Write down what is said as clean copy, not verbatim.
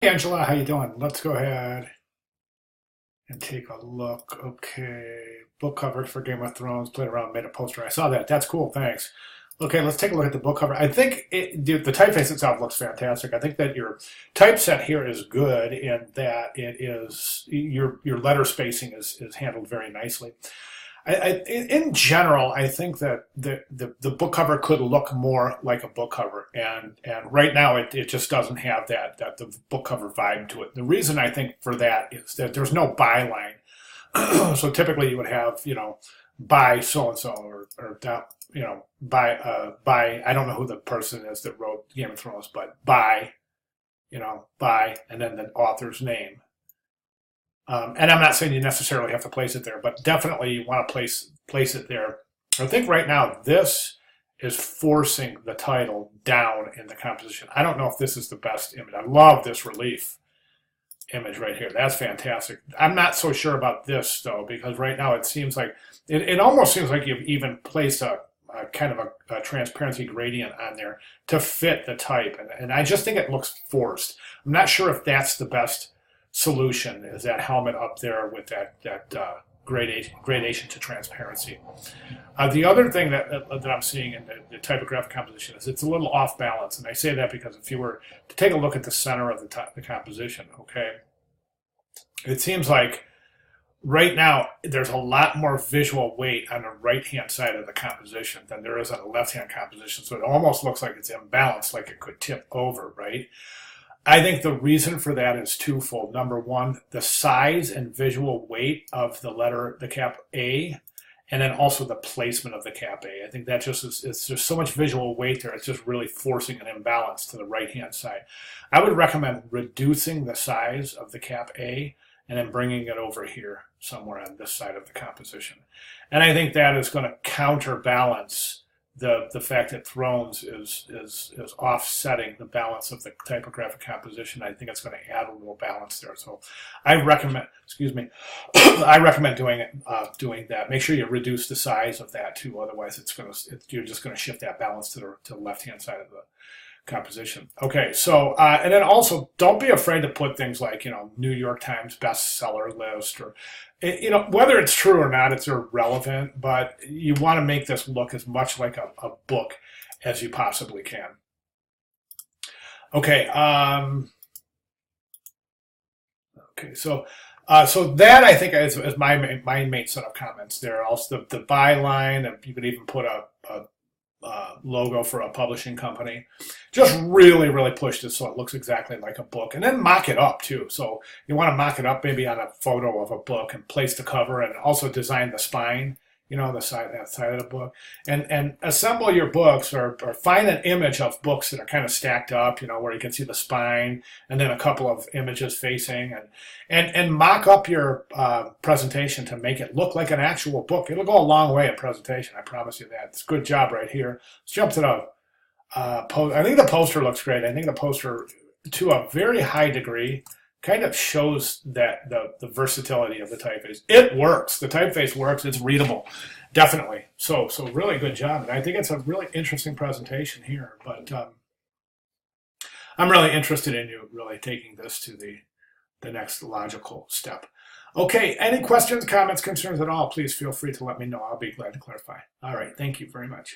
Hey Angela, how you doing? Let's go ahead and take a look. Okay, book covers for Game of Thrones, played around, made a poster. I saw that. That's cool. Thanks. Okay, let's take a look at the book cover. I think the typeface itself looks fantastic. I think that your typeset here is good in that it is your letter spacing is handled very nicely. In general, I think that the book cover could look more like a book cover, and right now it just doesn't have that the book cover vibe to it. The reason I think for that is that there's no byline. So typically you would have by so and so or that by I don't know who the person is that wrote Game of Thrones, but by and then the author's name. And I'm not saying you necessarily have to place it there, but definitely you want to place it there. I think right now this is forcing the title down in the composition. I don't know if this is the best image. I love this relief image right here. That's fantastic. I'm not so sure about this though, because right now it seems like it almost seems like you've even placed a kind of a transparency gradient on there to fit the type, and I just think it looks forced. I'm not sure if that's the best solution, is that helmet up there with that gradation to transparency. The other thing that I'm seeing in the typographic composition is it's a little off balance, and I say that because if you were to take a look at the center of the composition, okay, it seems like right now there's a lot more visual weight on the right hand side of the composition than there is on the left hand composition, so it almost looks like it's imbalanced, like it could tip over, right? I think the reason for that is twofold. Number one, the size and visual weight of the letter, the cap A, and then also the placement of the cap A. I think that just is, it's just so much visual weight there. It's just really forcing an imbalance to the right-hand side. I would recommend reducing the size of the cap A and then bringing it over here somewhere on this side of the composition. And I think that is going to counterbalance the fact that Thrones is offsetting the balance of the typographic composition. I think it's going to add a little balance there. So I recommend, excuse me, I recommend doing that. Make sure you reduce the size of that too. Otherwise, you're just going to shift that balance to the left hand side of the composition. Okay, so and then also don't be afraid to put things like New York Times bestseller list, or whether it's true or not, it's irrelevant, but you want to make this look as much like a book as you possibly can. Okay, okay, so that I think is my main set of comments there. Also the byline, and you could even put a logo for a publishing company. Just really push this so it looks exactly like a book, and then mock it up too. So you want to mock it up maybe on a photo of a book and place the cover, and also design the spine, the side, that side of the book, and assemble your books, or find an image of books that are kind of stacked up, where you can see the spine and then a couple of images facing, and mock up your presentation to make it look like an actual book. It'll go a long way in presentation, I promise you that. It's a good job right here. Let's jump to the I think the poster looks great. I think the poster, to a very high degree, kind of shows that the versatility of the typeface. It works. The typeface works. It's readable, definitely. So really good job. And I think it's a really interesting presentation here. But I'm really interested in you really taking this to the next logical step. Okay, any questions, comments, concerns at all, please feel free to let me know. I'll be glad to clarify. All right, thank you very much.